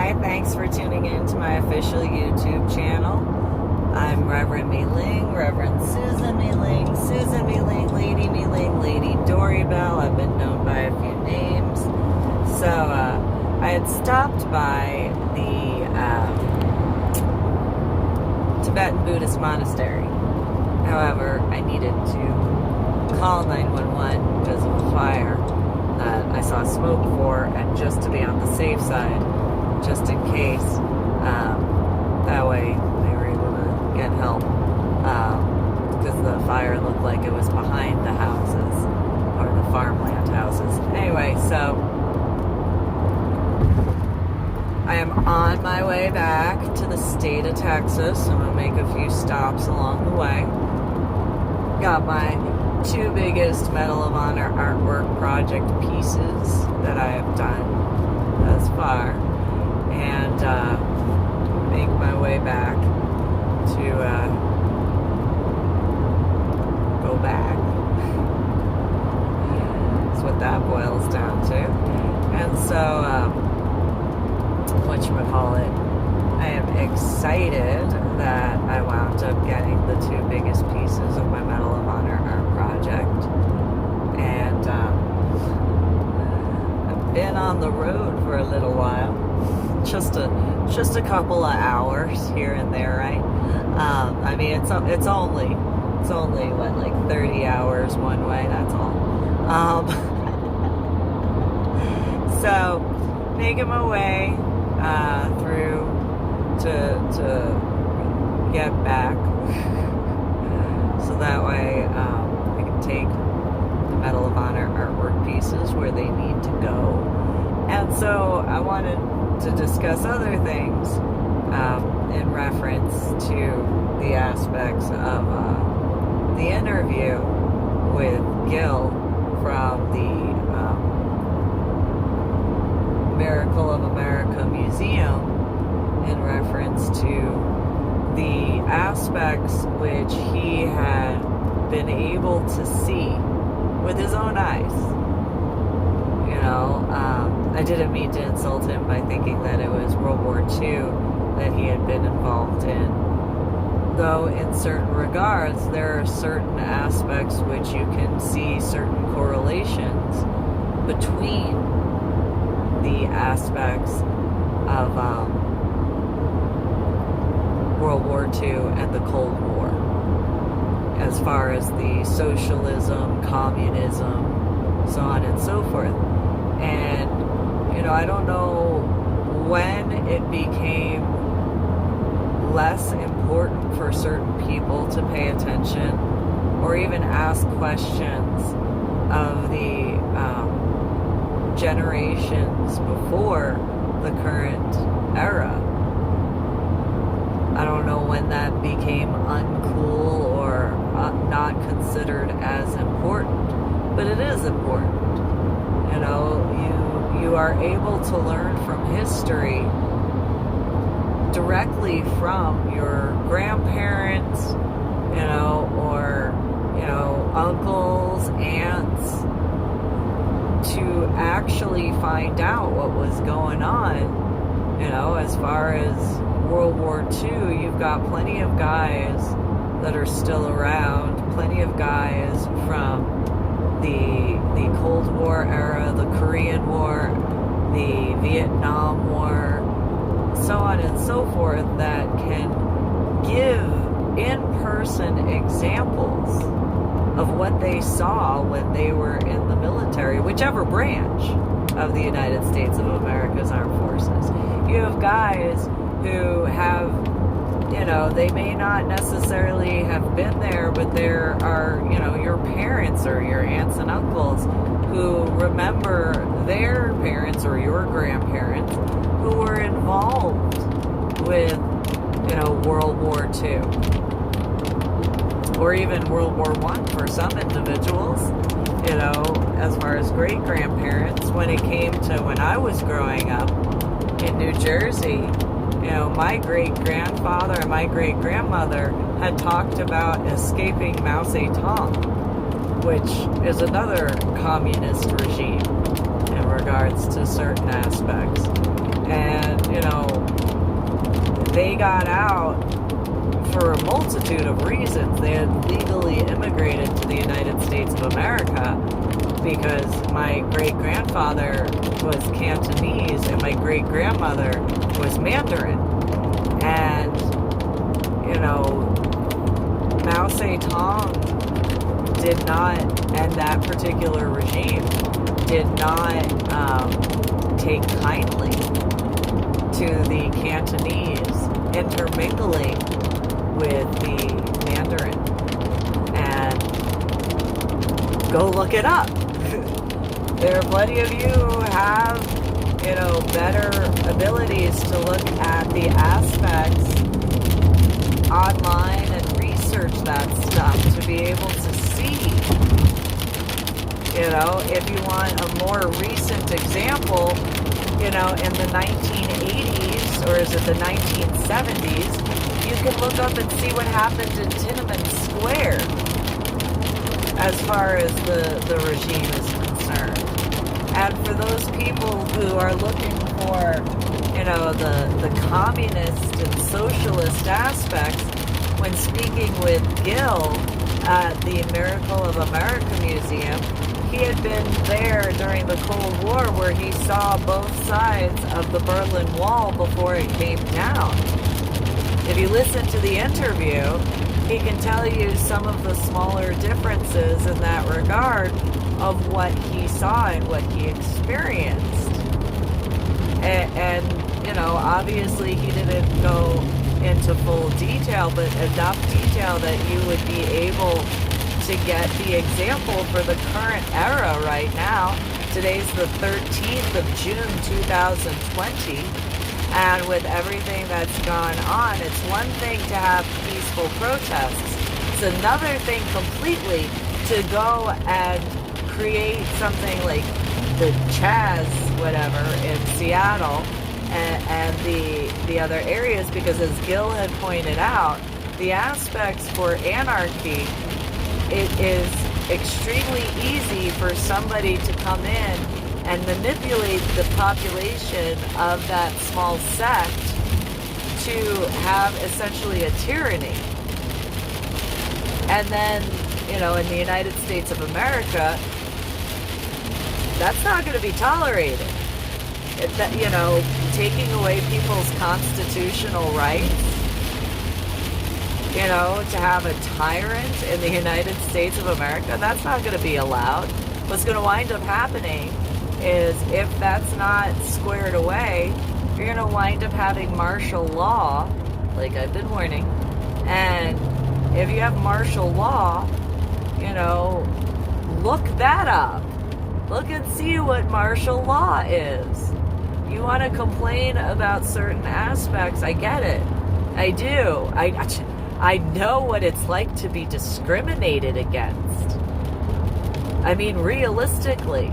Hi, thanks for tuning in to my official YouTube channel. I'm Reverend MeeLing, Reverend Susan MeeLing, Lady MeeLing, Lady Dori, Belle. I've been known by a few names. So, I had stopped by the Tibetan Buddhist monastery. However, I needed to call 911 because of a fire that I saw smoke for, and just to be on the safe side, just in case, that way they were able to get help, because the fire looked like it was behind the houses, or the farmland houses. Anyway, so I am on my way back to the state of Texas. I'm going to make a few stops along the way. Got my two biggest Medal of Honor artwork project pieces that I have done thus far, and make my way back to go back. That's what that boils down to. And so, whatchamacallit, I am excited that I wound up getting the two biggest pieces of my Medal of Honor art project. And I've been on the road for a little while. Just a couple of hours here and there, right? I mean, it's only what, like 30 hours one way, that's all. So making my way through to get back, so that way I can take the Medal of Honor artwork pieces where they need to go. And so I wanted to discuss other things in reference to the aspects of the interview with Gill from the Miracle of America Museum, in reference to the aspects which he had been able to see with his own eyes. You know, I didn't mean to insult him by thinking that it was World War II that he had been involved in. Though in certain regards, there are certain aspects which you can see certain correlations between the aspects of World War II and the Cold War, as far as the socialism, communism, so on and so forth. And, you know, I don't know when it became less important for certain people to pay attention or even ask questions of the generations before the current era. I don't know when that became uncool or not considered as important, but it is important. You know, you are able to learn from history directly from your grandparents, you know, or, you know, uncles, aunts, to actually find out what was going on. You know, as far as World War II, you've got plenty of guys that are still around, plenty of guys from the Cold War era, the Korean War, the Vietnam War, so on and so forth, that can give in-person examples of what they saw when they were in the military, whichever branch of the United States of America's armed forces. You have guys who have, you know, they may not necessarily have been there, but there are, you know, your parents or your aunts and uncles who remember their parents or your grandparents who were involved with, you know, World War II. Or even World War I for some individuals, you know, as far as great-grandparents. When it came to when I was growing up in New Jersey, you know, my great-grandfather and my great-grandmother had talked about escaping Mao Ze Tung, which is another communist regime in regards to certain aspects. And, you know, got out for a multitude of reasons. They had legally immigrated to the United States of America because my great-grandfather was Cantonese and my great-grandmother was Mandarin. And, Mao Ze Tung did not, and that particular regime did not take kindly to the Cantonese intermingling with the Mandarin. And go look it up. There are plenty of you who have, better abilities to look at the aspects online and research that stuff to be able to see. If you want a more recent example, in the 1980s, or is it the 1970s, you can look up and see what happened in Tinnamon Square as far as the regime is concerned. And for those people who are looking for, the communist and socialist aspects, when speaking with Gill at the Miracle of America Museum, he had been there during the Cold War where he saw both sides of the Berlin Wall before it came down. If you listen to the interview, he can tell you some of the smaller differences in that regard of what he saw and what he experienced. And obviously he didn't go into full detail, but enough detail that you would be able to get the example for the current era right now. Today's the 13th of June 2020, and with everything that's gone on, it's one thing to have peaceful protests. It's another thing completely to go and create something like the Chaz, whatever, in Seattle, and the other areas, because as Gill had pointed out, the aspects for anarchy, it is extremely easy for somebody to come in and manipulate the population of that small sect to have essentially a tyranny. And then, in the United States of America, that's not going to be tolerated. Taking away people's constitutional rights, to have a tyrant in the United States of America, that's not going to be allowed. What's going to wind up happening is, if that's not squared away, you're going to wind up having martial law, like I've been warning. And if you have martial law, look that up. Look and see what martial law is. You want to complain about certain aspects, I get it. I do. I know what it's like to be discriminated against. I mean, realistically,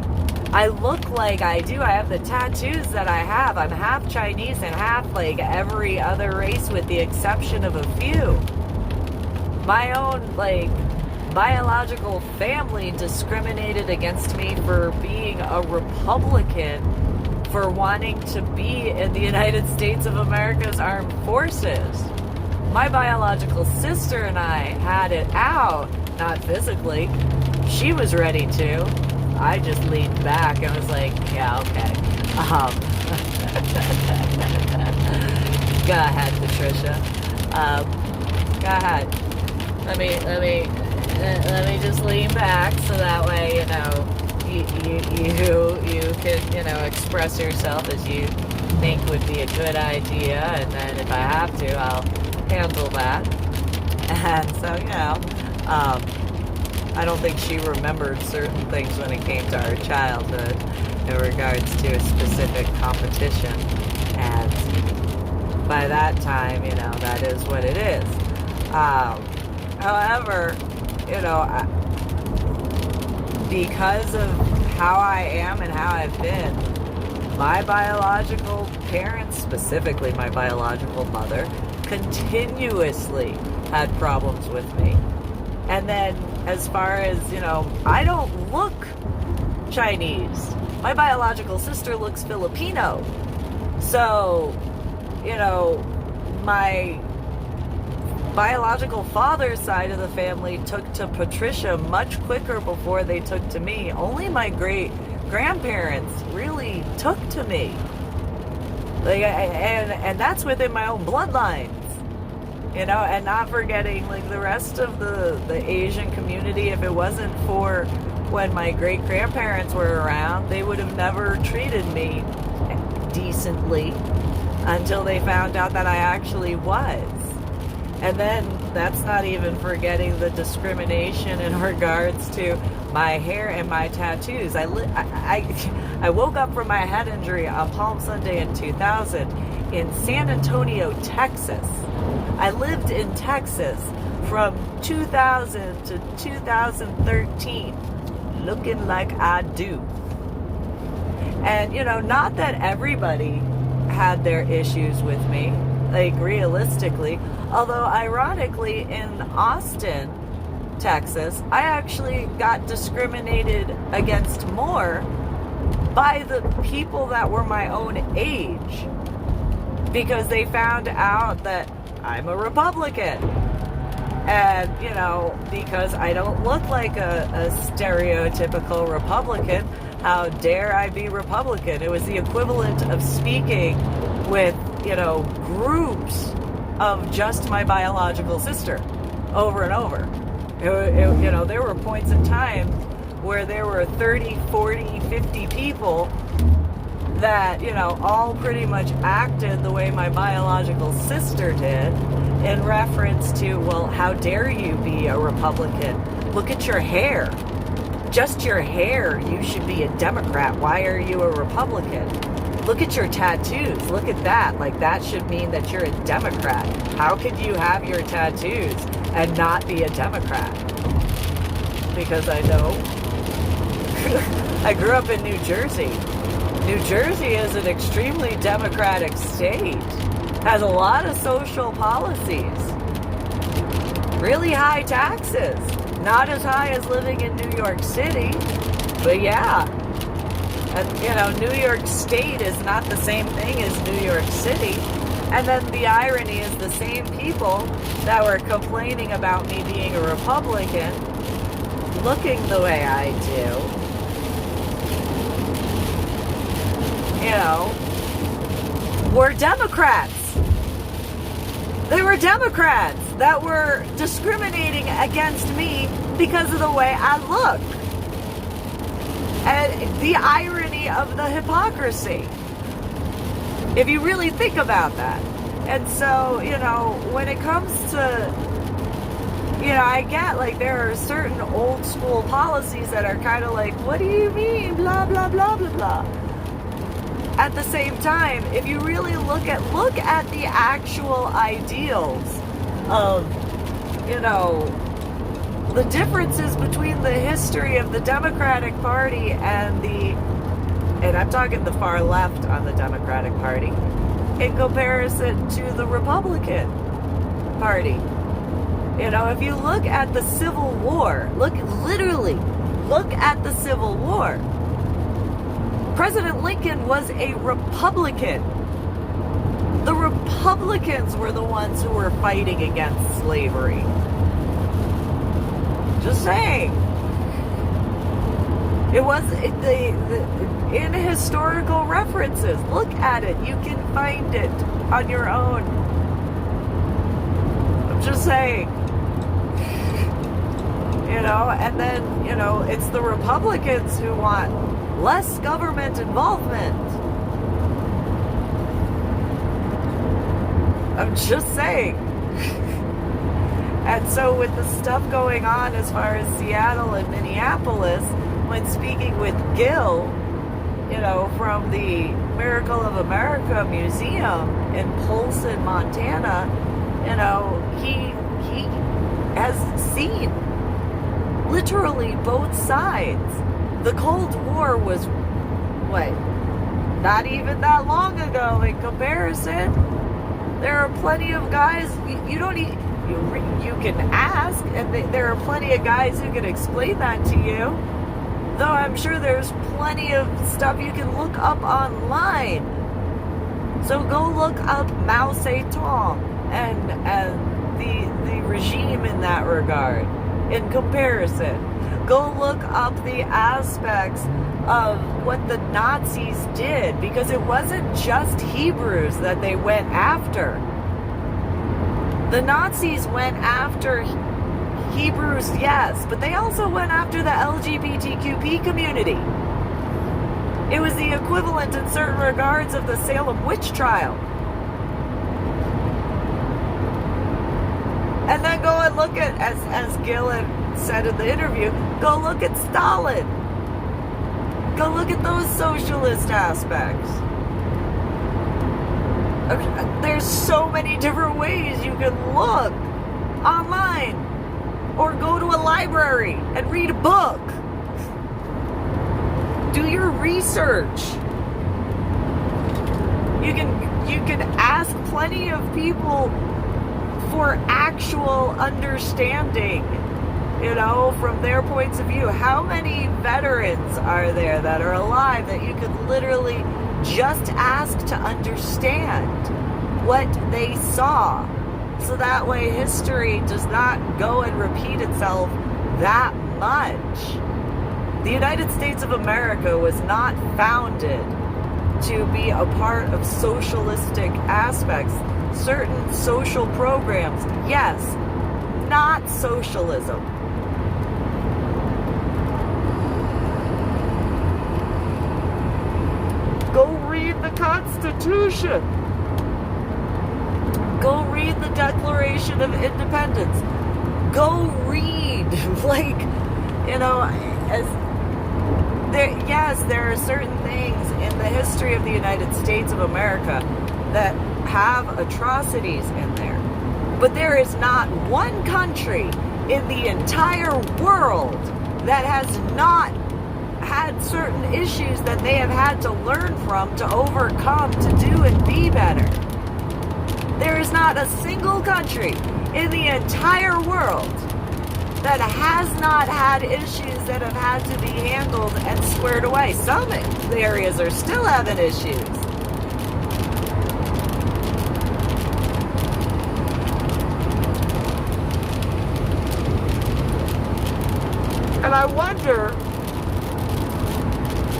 I look like I do. I have the tattoos that I have. I'm half Chinese and half like every other race with the exception of a few. My own, biological family discriminated against me for being a Republican, for wanting to be in the United States of America's armed forces. My biological sister and I had it out, not physically. She was ready to. I just leaned back and was like, yeah, okay. Go ahead, Patricia. Go ahead. Let me just lean back so that way, you can, express yourself as you think would be a good idea, and then if I have to, I'll handle that. And so, I don't think she remembered certain things when it came to our childhood in regards to a specific competition. And by that time, that is what it is. However, because of how I am and how I've been, my biological parents, specifically my biological mother, continuously had problems with me. And then as far as, I don't look Chinese. My biological sister looks Filipino. So, my biological father's side of the family took to Patricia much quicker before they took to me. Only my great grandparents really took to me. Like, and that's within my own bloodlines, you know, and not forgetting like the rest of the Asian community. If it wasn't for when my great grandparents were around, they would have never treated me decently until they found out that I actually was. And then that's not even forgetting the discrimination in regards to my hair and my tattoos. I woke up from my head injury on Palm Sunday in 2000 in San Antonio, Texas. I lived in Texas from 2000 to 2013, looking like I do. And, you know, not that everybody had their issues with me, like realistically, although ironically in Austin, Texas, I actually got discriminated against more by the people that were my own age, because they found out that I'm a Republican. And, you know, because I don't look like a stereotypical Republican, how dare I be Republican? It was the equivalent of speaking with, you know, groups of just my biological sister over and over. You know, there were points in time where there were 30, 40, 50 people that, you know, all pretty much acted the way my biological sister did in reference to, well, how dare you be a Republican? Look at your hair. Just your hair. You should be a Democrat. Why are you a Republican? Look at your tattoos. Look at that. Like, that should mean that you're a Democrat. How could you have your tattoos and not be a Democrat? Because I know. I grew up in New Jersey. New Jersey is an extremely democratic state. Has a lot of social policies. Really high taxes. Not as high as living in New York City. But yeah. And, you know, New York State is not the same thing as New York City. And then the irony is the same people that were complaining about me being a Republican, looking the way I do, you know, were Democrats. They were Democrats that were discriminating against me because of the way I look. And the irony of the hypocrisy, if you really think about that. And so, you know, when it comes to, you know, I get like there are certain old school policies that are kind of like, what do you mean? Blah, blah, blah, blah, blah. At the same time, if you really look at the actual ideals of, you know, the differences between the history of the Democratic Party and I'm talking the far left on the Democratic Party, in comparison to the Republican Party. You know, if you look at the Civil War, look at the Civil War. President Lincoln was a Republican. The Republicans were the ones who were fighting against slavery. Just saying. It was in historical references. Look at it. You can find it on your own. I'm just saying. You know, and then, you know, it's the Republicans who want less government involvement. I'm just saying. And so with the stuff going on as far as Seattle and Minneapolis, when speaking with Gill, you know, from the Miracle of America Museum in Polson, Montana, you know, he has seen literally both sides. The Cold War was, what, not even that long ago in comparison. There are plenty of guys, you can ask, and there are plenty of guys who can explain that to you. Though I'm sure there's plenty of stuff you can look up online. So go look up Mao Ze Tung. and the regime in that regard in comparison. Go look up the aspects of what the Nazis did, because it wasn't just Hebrews that they went after. The Nazis went after Hebrews, yes, but they also went after the LGBTQP community. It was the equivalent in certain regards of the Salem witch trial. And then go and look at, as Gill had said in the interview, go look at Stalin. Go look at those socialist aspects. There's so many different ways you can look online or go to a library and read a book. Do your research. You can ask plenty of people for actual understanding, from their points of view. How many veterans are there that are alive that you could literally just ask to understand what they saw? So that way history does not go and repeat itself that much. The United States of America was not founded to be a part of socialistic aspects. Certain social programs, yes, not socialism. Go read the Constitution. Go read the Declaration of Independence. Go read, there are certain things in the history of the United States of America that have atrocities in there. But there is not one country in the entire world that has not had certain issues that they have had to learn from, to overcome, to do and be better. There is not a single country in the entire world that has not had issues that have had to be handled and squared away. Some areas are still having issues. And I wonder,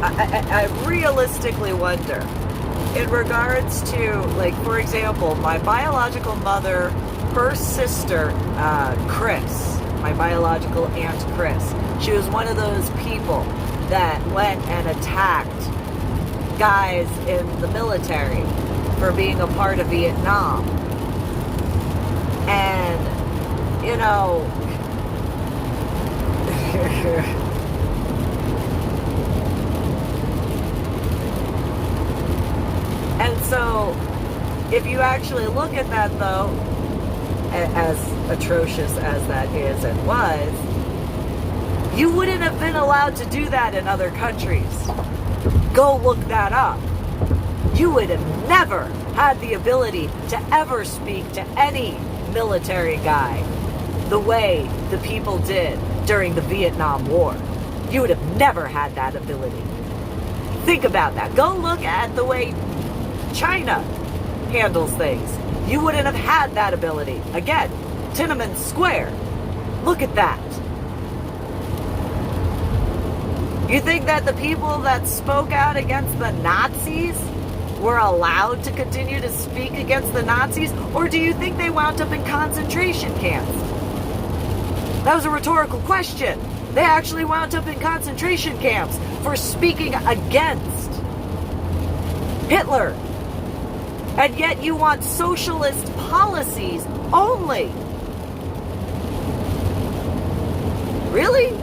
I realistically wonder, in regards to, for example, my biological mother, her sister, Chris, my biological aunt Chris, she was one of those people that went and attacked guys in the military for being a part of Vietnam. And, and so, if you actually look at that, though, as atrocious as that is and was, you wouldn't have been allowed to do that in other countries. Go look that up. You would have never had the ability to ever speak to any military guy the way the people did during the Vietnam War. You would have never had that ability. Think about that. Go look at the way China handles things. You wouldn't have had that ability. Again, Tinnamon Square. Look at that. You think that the people that spoke out against the Nazis were allowed to continue to speak against the Nazis? Or do you think they wound up in concentration camps? That was a rhetorical question. They actually wound up in concentration camps for speaking against Hitler. And yet you want socialist policies only. Really?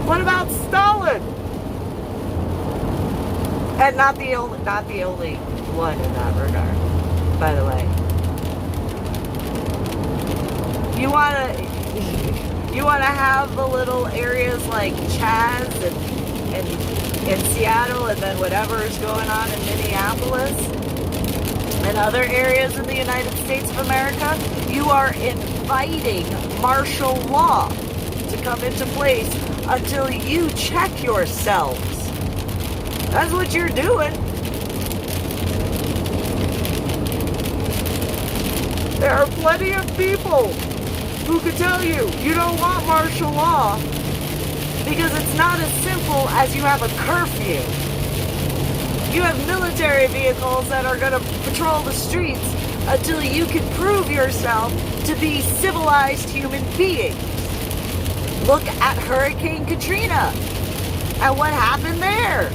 What about Stalin? And not the only one in that regard, by the way. You wanna have the little areas like Chaz and in Seattle, and then whatever is going on in Minneapolis and other areas in the United States of America. You are inviting martial law to come into place until you check yourselves. That's what you're doing. There are plenty of people who could tell you you don't want martial law because it's not as simple as you have a curfew. You have military vehicles that are going to patrol the streets until you can prove yourself to be civilized human beings. Look at Hurricane Katrina and what happened there.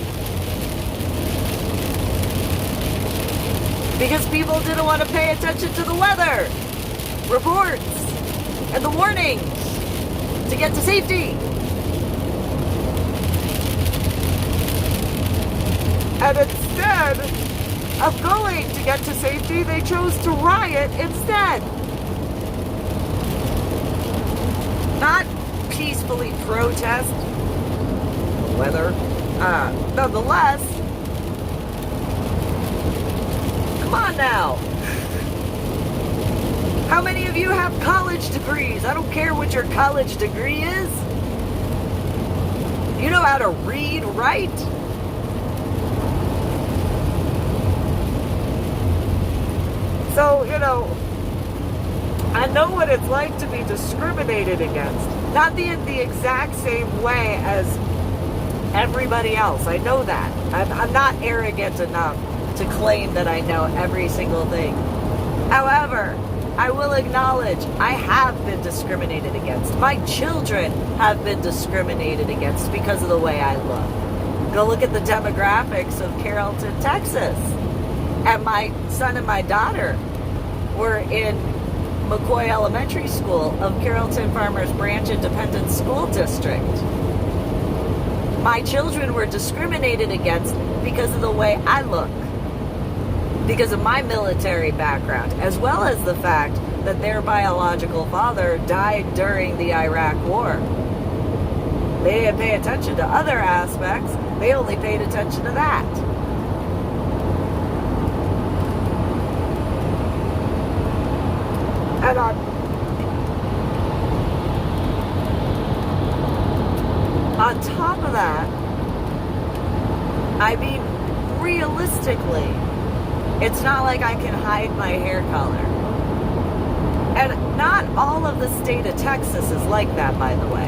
Because people didn't want to pay attention to the weather reports and the warnings to get to safety. And instead of going to get to safety, they chose to riot instead. Not peacefully protest the weather. Nonetheless, come on now. How many of you have college degrees? I don't care what your college degree is. You know how to read, right? So, I know what it's like to be discriminated against. Not in the exact same way as everybody else. I know that. I'm not arrogant enough to claim that I know every single thing. However, I will acknowledge I have been discriminated against. My children have been discriminated against because of the way I look. Go look at the demographics of Carrollton, Texas. And my son and my daughter were in McCoy Elementary School of Carrollton Farmers Branch Independent School District. My children were discriminated against because of the way I look, because of my military background, as well as the fact that their biological father died during the Iraq War. They didn't pay attention to other aspects, they only paid attention to that. And on top of that, I mean, realistically, it's not like I can hide my hair color. And not all of the state of Texas is like that, by the way.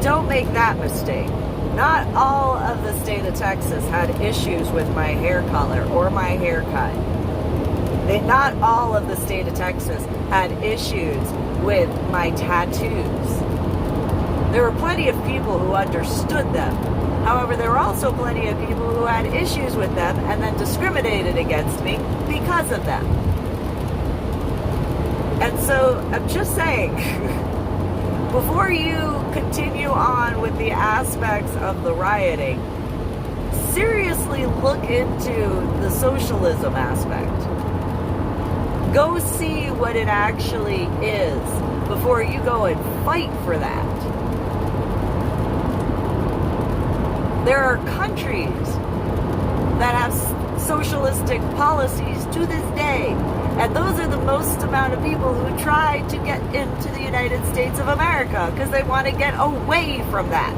Don't make that mistake. Not all of the state of Texas had issues with my hair color or my haircut. Not all of the state of Texas had issues with my tattoos. There were plenty of people who understood them. However, there were also plenty of people who had issues with them and then discriminated against me because of them. And so, I'm just saying, before you continue on with the aspects of the rioting, seriously look into the socialism aspect. Go see what it actually is before you go and fight for that. There are countries that have socialistic policies to this day, and those are the most amount of people who try to get into the United States of America because they want to get away from that.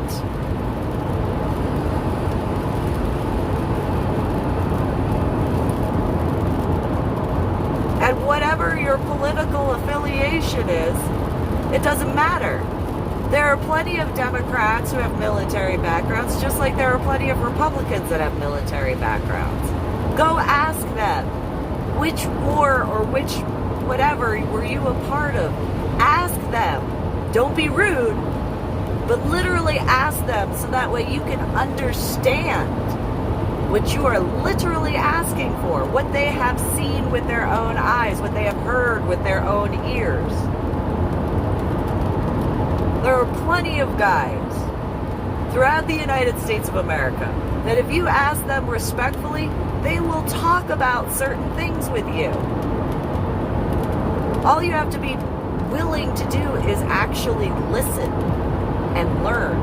And whatever your political affiliation is, it doesn't matter. There are plenty of Democrats who have military backgrounds, just like there are plenty of Republicans that have military backgrounds. Go ask them, which war or which whatever were you a part of? Ask them. Don't be rude, but literally ask them so that way you can understand what you are literally asking for, what they have seen with their own eyes, what they have heard with their own ears. There are plenty of guys throughout the United States of America that if you ask them respectfully, they will talk about certain things with you. All you have to be willing to do is actually listen and learn.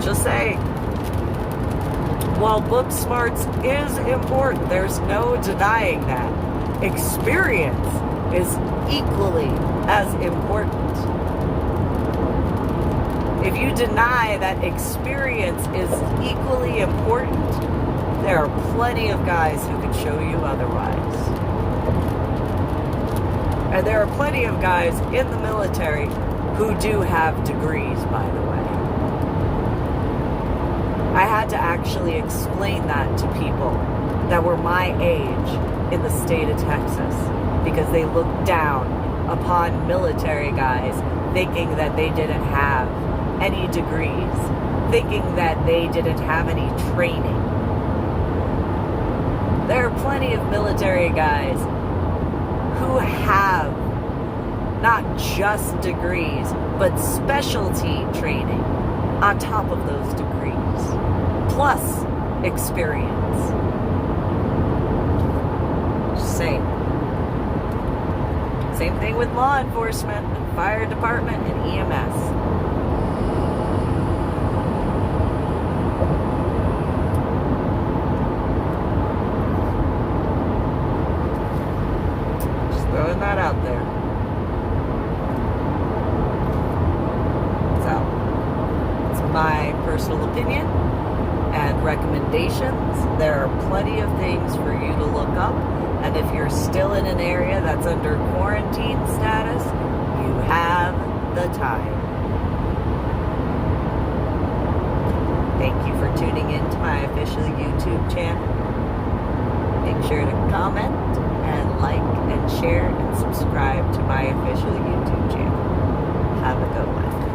Just saying. While book smarts is important, there's no denying that. Experience is equally as important. If you deny that experience is equally important, there are plenty of guys who can show you otherwise. And there are plenty of guys in the military who do have degrees, by the way. I had to actually explain that to people that were my age in the state of Texas, because they looked down upon military guys thinking that they didn't have any degrees, thinking that they didn't have any training. There are plenty of military guys who have not just degrees, but specialty training on top of those degrees, plus experience. Same thing with law enforcement and fire department and EMS. Just throwing that out there. So, it's my personal opinion and recommendations. There are plenty of things for you to look up. And if you're still in an area that's under quarantine status, you have the time. Thank you for tuning in to my official YouTube channel. Make sure to comment and like and share and subscribe to my official YouTube channel. Have a good one.